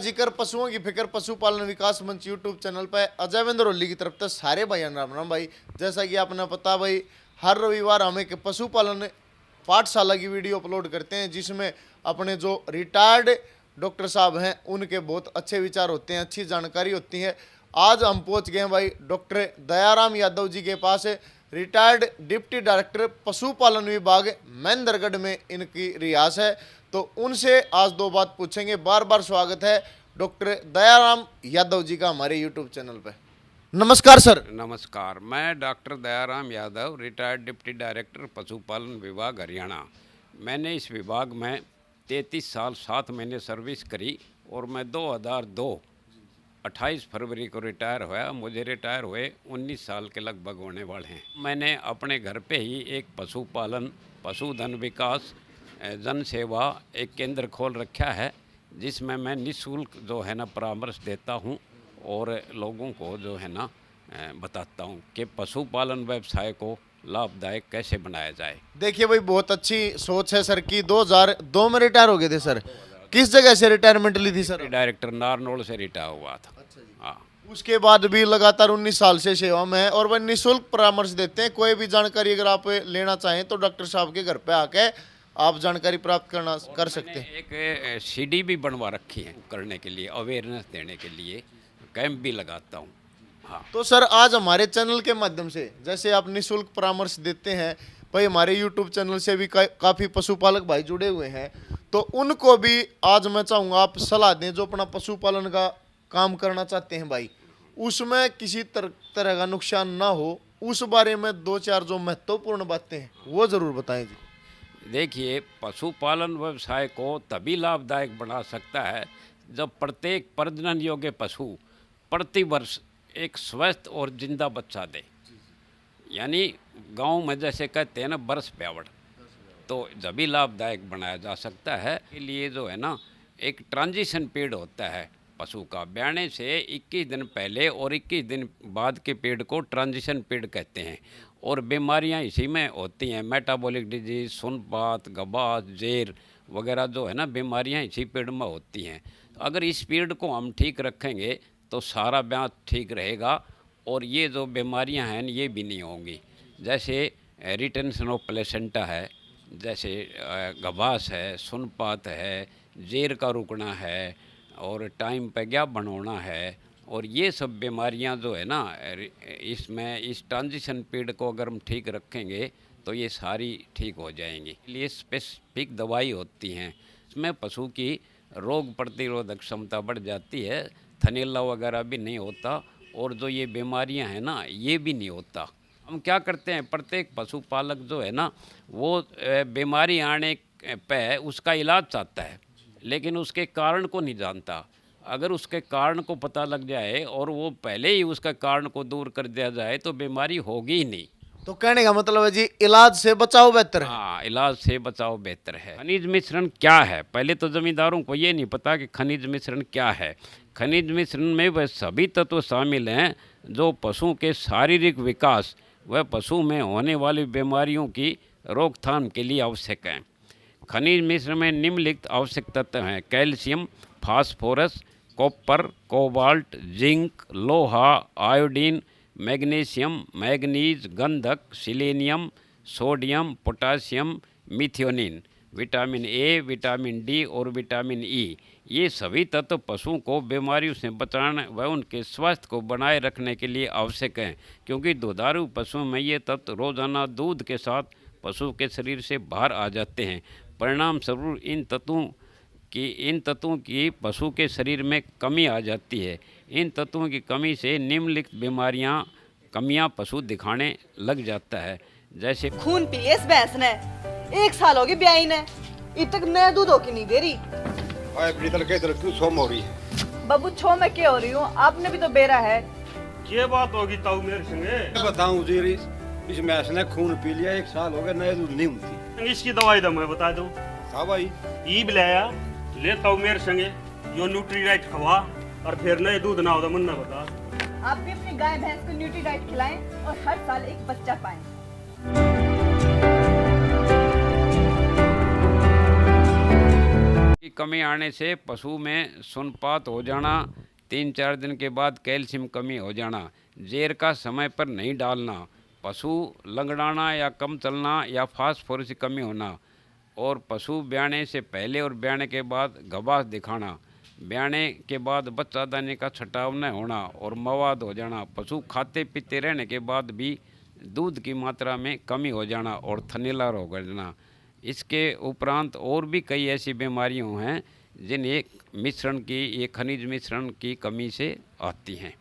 जिक्र पशुओं की फिक्र पशुपालन विकास मंच यूट्यूब चैनल पर अजयवेंद्र ओली की तरफ से सारे भाइयों राम राम भाई। जैसा कि आपने पता भाई, हर रविवार हम एक पशुपालन पाठशाला की वीडियो अपलोड करते हैं, जिसमें अपने जो रिटायर्ड डॉक्टर साहब हैं उनके बहुत अच्छे विचार होते हैं, अच्छी जानकारी होती है। आज हम पहुंच गए हैं भाई डॉक्टर दयाराम यादव जी के पास, रिटायर्ड डिप्टी डायरेक्टर पशुपालन विभाग महेंद्रगढ़ में इनकी रिहायश है। तो उनसे आज दो बात पूछेंगे। बार बार स्वागत है डॉक्टर दयाराम यादव जी का हमारे यूट्यूब चैनल पे। नमस्कार सर। नमस्कार, मैं doctor Dayaram Yadav, retired deputy director पशुपालन विभाग हरियाणा। मैंने इस विभाग में 33 साल 7 महीने सर्विस करी और मैं 2002 28 फरवरी को रिटायर हुआ। मुझे रिटायर हुए 19 साल के लगभग होने वाले हैं। मैंने अपने घर पे ही एक पशुपालन पशुधन विकास जन सेवा एक केंद्र खोल रखा है, जिसमें मैं निःशुल्क जो है ना परामर्श देता हूँ और लोगों को जो है ना बताता हूँ कि पशुपालन व्यवसाय को लाभदायक कैसे बनाया जाए। देखिए भाई, बहुत अच्छी सोच है सर की। 2002 में रिटायर हो गए थे सर। किस जगह से रिटायरमेंट ली थी सर? डायरेक्टर नारनौल से रिटायर हुआ था। हाँ, उसके बाद भी लगातार 19 साल से सेवा में है और वह निःशुल्क परामर्श देते हैं। कोई भी जानकारी अगर आप लेना चाहें तो डॉक्टर साहब के घर पे आके आप जानकारी प्राप्त कर सकते हैं। एक सीडी भी बनवा रखी है करने के लिए, अवेयरनेस देने के लिए कैंप भी लगाता हूँ। हाँ, तो सर आज हमारे चैनल के माध्यम से जैसे आप निःशुल्क परामर्श देते हैं भाई, हमारे यूट्यूब चैनल से भी काफ़ी पशुपालक भाई जुड़े हुए हैं, तो उनको भी आज मैं चाहूँगा आप सलाह दें। जो अपना पशुपालन का काम करना चाहते हैं भाई, उसमें किसी तरह का नुकसान ना हो, उस बारे में 2-4 जो महत्वपूर्ण बातें हैं वो ज़रूर बताएं जी। देखिए, पशुपालन व्यवसाय को तभी लाभदायक बना सकता है जब प्रत्येक प्रजनन योग्य पशु प्रति वर्ष एक स्वस्थ और जिंदा बच्चा दे। यानी गांव में जैसे कहते हैं ना, बरस ब्यावड़, तो जब भी लाभदायक बनाया जा सकता है। के लिए जो है ना एक ट्रांजिशन पीरियड होता है पशु का। ब्याने से 21 दिन पहले और 21 दिन बाद के पीरियड को ट्रांजिशन पीरियड कहते हैं। और बीमारियां इसी में होती हैं, मेटाबॉलिक डिजीज, सुनपात, गबास, जेर वगैरह जो है ना बीमारियां इसी पीरियड में होती हैं। अगर इस पीरियड को हम ठीक रखेंगे तो सारा ब्याह ठीक रहेगा और ये जो बीमारियां हैं ये भी नहीं होंगी। जैसे रिटेंशन ऑफ प्लेसेंटा है, जैसे गबास है, सुनपात है, जेर का रुकना है और टाइम पे क्या बनोना है, और ये सब बीमारियां जो है ना इसमें इस ट्रांजिशन पीरियड को अगर हम ठीक रखेंगे तो ये सारी ठीक हो जाएंगी। इसलिए स्पेसिफिक दवाई होती हैं, इसमें पशु की रोग प्रतिरोधक क्षमता बढ़ जाती है, थनैला वगैरह भी नहीं होता और जो ये बीमारियां हैं ना ये भी नहीं होता। हम क्या करते हैं, प्रत्येक पशुपालक जो है ना वो बीमारी आने पे उसका इलाज चाहता है, लेकिन उसके कारण को नहीं जानता। अगर उसके कारण को पता लग जाए और वो पहले ही उसका कारण को दूर कर दिया जाए तो बीमारी होगी ही नहीं। तो कहने का मतलब है जी, इलाज से बचाव बेहतर है। हाँ, इलाज से बचाव बेहतर है। खनिज मिश्रण क्या है? पहले तो जमींदारों को ये नहीं पता कि खनिज मिश्रण क्या है। खनिज मिश्रण में वह सभी तत्व शामिल हैं जो पशु के शारीरिक विकास व पशु में होने वाली बीमारियों की रोकथाम के लिए आवश्यक हैं। खनिज मिश्रण में निम्नलिखित आवश्यक तत्व हैं: calcium, phosphorus, copper, cobalt, zinc, लोहा, आयोडीन, मैग्नीशियम, मैग्नीज, गंधक, selenium, sodium, potassium, methionine, vitamin A, vitamin D और विटामिन ई। ये सभी तत्व पशुओं को बीमारियों से बचाने व उनके स्वास्थ्य को बनाए रखने के लिए आवश्यक हैं, क्योंकि दुधारू पशुओं में ये तत्व रोजाना दूध के साथ पशु के शरीर से बाहर आ जाते हैं। परिणाम स्वरूप इन तत्वों की पशु के शरीर में कमी आ जाती है। इन तत्वों की कमी से निम्नलिखित कमियां पशु दिखाने लग जाता है, जैसे खून पी लिया इस भैंस ने, 1 साल हो गए ब्याई ने, इब तक नया दूध होके नहीं दे रही। क्यों सोम हो रही है? बाबू छो में क्या हो रही हूँ, आपने भी तो बेरा है। ये बात होगी ताऊ मेरे संगे बताऊं जी, इस भैंस ने खून पी लिया, 1 साल हो गया, नया दूध नहीं होती। इसकी दवाई दो, मैं बता दूं। हाँ भाई, ई बिलाया ले ताऊ मेरे संगे, यो न्यूट्रीराइट खवा और फिर नए दूध ना हो तो मन ना बता। आप भी अपनी गाय भैंस को न्यूट्रीडाइट खिलाएं और हर साल एक बच्चा पाएं। कमी आने से पशु में सुनपात हो जाना, 3-4 दिन के बाद कैल्शियम कमी हो जाना, जेर का समय पर नहीं डालना, पशु लंगड़ाना या कम चलना या फास्फोरस की कमी होना, और पशु ब्याने से पहले और ब्याने के बाद घबास दिखाना, ब्याने के बाद बच्चा दाने का छटाव न होना और मवाद हो जाना, पशु खाते पीते रहने के बाद भी दूध की मात्रा में कमी हो जाना और थनीला रोग हो जाना। इसके उपरांत और भी कई ऐसी बीमारियां हैं जिन्हें मिश्रण की, ये खनिज मिश्रण की कमी से आती हैं।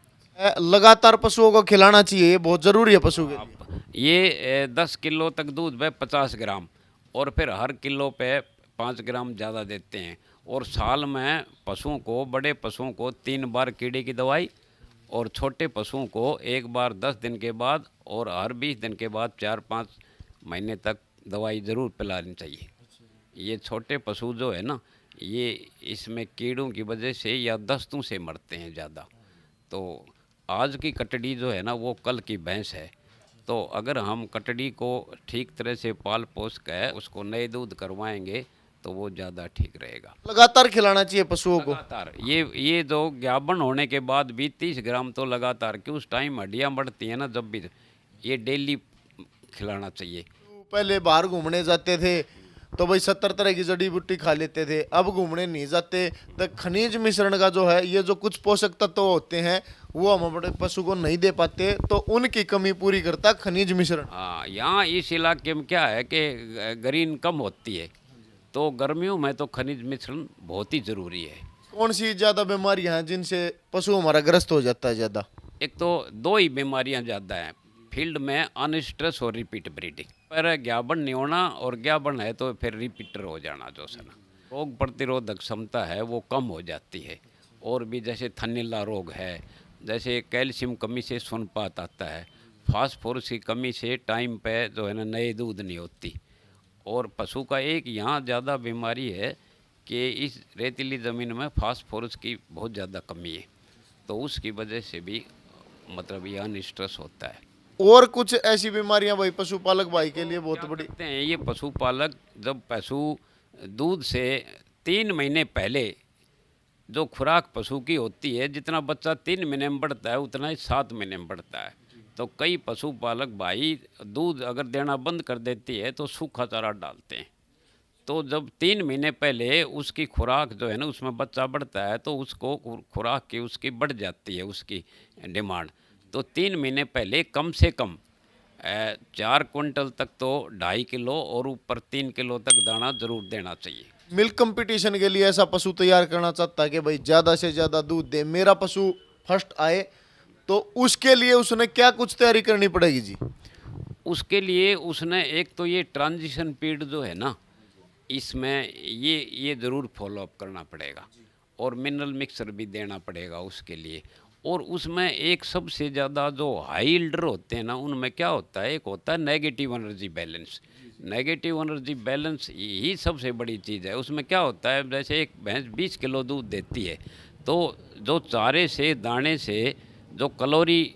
लगातार पशुओं को खिलाना चाहिए, ये बहुत जरूरी है पशु के लिए। ये 10 किलो तक दूध पे 50 ग्राम और फिर हर किलो पे 5 ग्राम ज़्यादा देते हैं। और साल में पशुओं को, बड़े पशुओं को 3 बार कीड़े की दवाई और छोटे पशुओं को 1 बार 10 दिन के बाद और हर 20 दिन के बाद 4-5 महीने तक दवाई ज़रूर पिलानी चाहिए। ये छोटे पशु जो है ना, ये इसमें कीड़ों की वजह से या दस्तों से मरते हैं ज़्यादा। तो आज की कटड़ी जो है ना, वो कल की भैंस है। तो अगर हम कटड़ी को ठीक तरह से पाल पोस कर उसको नए दूध करवाएंगे तो वो ज़्यादा ठीक रहेगा। लगातार खिलाना चाहिए पशुओं को। लगातार ये जो ज्ञापन होने के बाद भी 30 ग्राम तो लगातार, कि उस टाइम हड्डियाँ बढ़ती हैं ना, जब भी ये डेली खिलाना चाहिए। पहले बाहर घूमने जाते थे तो भाई 70 तरह की जड़ी बूटी खा लेते थे, अब घूमने नहीं जाते तो खनिज मिश्रण का जो है, ये जो कुछ पोषक तत्व होते हैं वो हम अपने पशु को नहीं दे पाते, तो उनकी कमी पूरी करता खनिज मिश्रण। हाँ, यहाँ इस इलाके में क्या है कि ग्रीन कम होती है, तो गर्मियों में तो खनिज मिश्रण बहुत ही ज़रूरी है। कौन सी ज़्यादा बीमारियां हैं जिनसे पशु हमारा ग्रस्त हो जाता है ज़्यादा? एक तो 2 ही बीमारियां ज़्यादा हैं फील्ड में, अनस्ट्रेस और रिपीट ब्रीडिंग। पर ज्ञापन नहीं होना, और ज्ञापन है तो फिर रिपीटर हो जाना, जो है ना, रोग प्रतिरोधक क्षमता है वो कम हो जाती है। और भी जैसे थनीला रोग है, जैसे कैल्शियम कमी से सुनपात आता है, फास्फोरस की कमी से टाइम पे जो है ना नए दूध नहीं होती। और पशु का एक यहाँ ज़्यादा बीमारी है कि इस रेतीली ज़मीन में फास्फोरस की बहुत ज़्यादा कमी है, तो उसकी वजह से भी मतलब ये अनस्ट्रेस होता है। और कुछ ऐसी बीमारियां भाई पशुपालक भाई के लिए बहुत बड़ी? कहते हैं ये पशुपालक, जब पशु दूध से 3 महीने पहले जो खुराक पशु की होती है, जितना बच्चा 3 महीने में बढ़ता है उतना ही 7 महीने में बढ़ता है। तो कई पशुपालक भाई दूध अगर देना बंद कर देती है तो सूखा चारा डालते हैं। तो जब 3 महीने पहले उसकी खुराक जो है ना, उसमें बच्चा बढ़ता है तो उसको खुराक की उसकी बढ़ जाती है उसकी डिमांड। तो 3 महीने पहले कम से कम 4 क्विंटल तक तो 2.5 किलो और ऊपर 3 किलो तक दाना जरूर देना चाहिए। मिल्क कंपटीशन के लिए ऐसा पशु तैयार करना चाहता है कि भाई ज़्यादा से ज़्यादा दूध दे, मेरा पशु फर्स्ट आए, तो उसके लिए उसने क्या कुछ तैयारी करनी पड़ेगी जी? उसके लिए उसने एक तो ये ट्रांजिशन पीरियड जो है ना, इसमें ये ज़रूर फॉलोअप करना पड़ेगा, और मिनरल मिक्सर भी देना पड़ेगा उसके लिए। और उसमें एक सबसे ज़्यादा जो हाई यील्डर होते हैं ना, उनमें क्या होता है, एक होता है negative energy balance. Negative energy balance ही सबसे बड़ी चीज़ है। उसमें क्या होता है, जैसे एक भैंस 20 किलो दूध देती है, तो जो चारे से, दाने से जो कैलोरी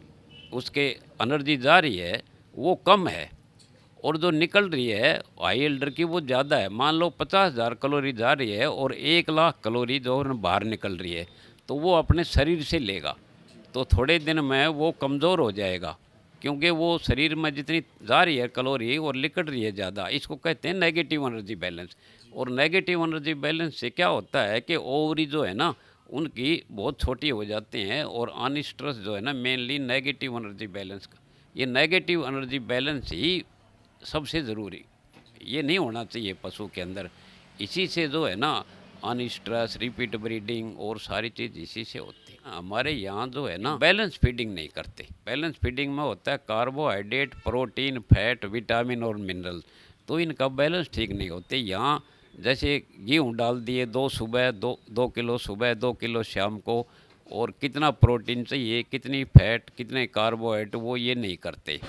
उसके एनर्जी जा रही है वो कम है, और जो निकल रही है हाई यील्डर की वो ज़्यादा है। मान लो 50,000 कैलोरी जा रही है और 1 लाख कैलोरी जो बाहर निकल रही है, तो वो अपने शरीर से लेगा तो थोड़े दिन में वो कमज़ोर हो जाएगा, क्योंकि वो शरीर में जितनी जा रही है कैलोरी और निकल रही है ज़्यादा। इसको कहते हैं नेगेटिव एनर्जी बैलेंस। और नेगेटिव एनर्जी बैलेंस से क्या होता है कि ओवरी जो है ना, उनकी बहुत छोटी हो जाती हैं, और अनस्ट्रेस जो है ना, मेनली नेगेटिव एनर्जी बैलेंस का, ये नेगेटिव एनर्जी बैलेंस ही सबसे ज़रूरी, ये नहीं होना चाहिए पशु के अंदर। इसी से जो है ना अनस्ट्रेस, रिपीट ब्रीडिंग और सारी चीज़ इसी से होती है। हमारे यहाँ जो है ना बैलेंस फीडिंग नहीं करते। बैलेंस फीडिंग में होता है कार्बोहाइड्रेट, प्रोटीन, फैट, विटामिन और मिनरल, तो इनका बैलेंस ठीक नहीं होते। यहाँ जैसे गेहूँ डाल दिए, 2 सुबह 2 किलो सुबह, 2 किलो शाम को, और कितना प्रोटीन चाहिए, कितनी फैट, कितने कार्बोहाइड्रेट, वो ये नहीं करते।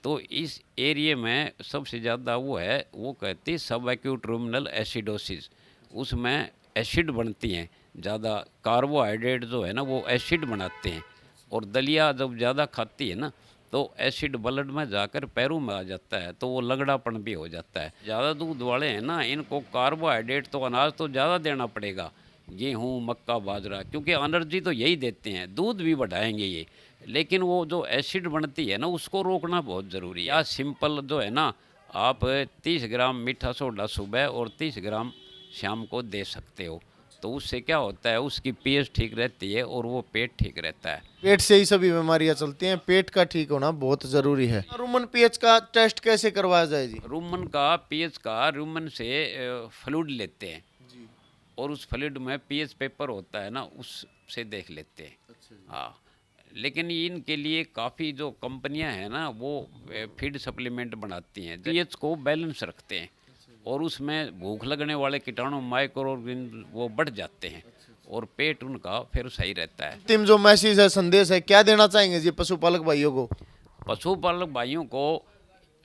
तो इस एरिया में सबसे ज़्यादा वो है, वो कहते हैं सब एक्यूट रुमिनल एसिडोसिस, उसमें एसिड बनती हैं ज़्यादा। कार्बोहाइड्रेट जो है ना वो एसिड बनाते हैं, और दलिया जब ज़्यादा खाती है ना तो एसिड ब्लड में जाकर पैरों में आ जाता है, तो वो लगड़ापन भी हो जाता है। ज़्यादा दूध वाले हैं ना, इनको कार्बोहाइड्रेट तो अनाज तो ज़्यादा देना पड़ेगा, गेहूँ मक्का बाजरा, क्योंकि एनर्जी तो यही देते हैं, दूध भी बढ़ाएंगे ये, लेकिन वो जो एसिड बनती है ना उसको रोकना बहुत ज़रूरी है। या सिंपल जो है ना, आप 30 ग्राम मीठा सोडा सुबह और 30 ग्राम शाम को दे सकते हो, तो उससे क्या होता है, उसकी पीएच ठीक रहती है और वो पेट ठीक रहता है। पेट से ही सभी बीमारियां चलती हैं, पेट का ठीक होना बहुत जरूरी है। रूमन पीएच का टेस्ट कैसे करवाया जाए जी? रूमन का पीएच का रूमन से फ्लूइड लेते हैं और उस फ्लूइड में पीएच पेपर होता है ना, उससे देख लेते हैं। हाँ, लेकिन इनके लिए काफ़ी जो कंपनियां हैं ना वो फीड सप्लीमेंट बनाती हैं, पीएच को बैलेंस रखते हैं और उसमें भूख लगने वाले कीटाणु माइक्रो ऑर्गेनिज्म वो बढ़ जाते हैं और पेट उनका फिर सही रहता है। अंतिम जो मैसेज है, संदेश है, क्या देना चाहेंगे जी पशुपालक भाइयों को? पशुपालक भाइयों को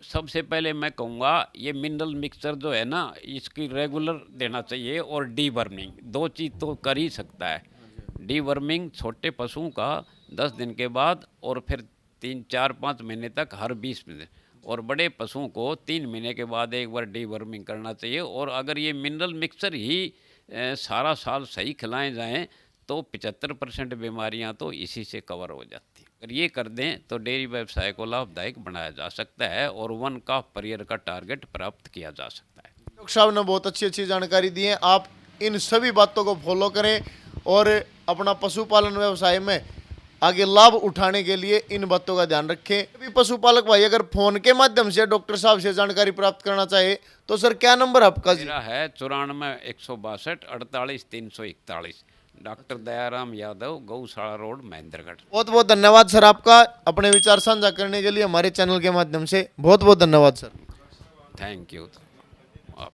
सबसे पहले मैं कहूँगा ये मिनरल मिक्सचर जो है ना, इसकी रेगुलर देना चाहिए और डीवर्मिंग, दो चीज़ तो कर ही सकता है। डीवर्मिंग छोटे पशुओं का 10 दिन के बाद और फिर 3, 4, 5 महीने तक हर 20 दिन, और बड़े पशुओं को 3 महीने के बाद एक बार डीवर्मिंग करना चाहिए। और अगर ये मिनरल मिक्सचर ही सारा साल सही खिलाए जाएं तो 75% बीमारियां तो इसी से कवर हो जाती हैं। अगर ये कर दें तो डेयरी व्यवसाय को लाभदायक बनाया जा सकता है और 1 calf per year का टारगेट प्राप्त किया जा सकता है। डॉक्टर साहब ने बहुत अच्छी अच्छी जानकारी दी है। आप इन सभी बातों को फॉलो करें और अपना पशुपालन व्यवसाय में आगे लाभ उठाने के लिए इन बातों का ध्यान रखें। अभी पशुपालक भाई अगर फोन के माध्यम से डॉक्टर साहब से जानकारी प्राप्त करना चाहे तो सर क्या नंबर आपका जी? मेरा है 94 162 48 341। डॉक्टर दयाराम यादव, गौशाला रोड, महेंद्रगढ़। बहुत बहुत धन्यवाद सर आपका अपने विचार साझा करने के लिए हमारे चैनल के माध्यम से। बहुत बहुत धन्यवाद सर। Thank you.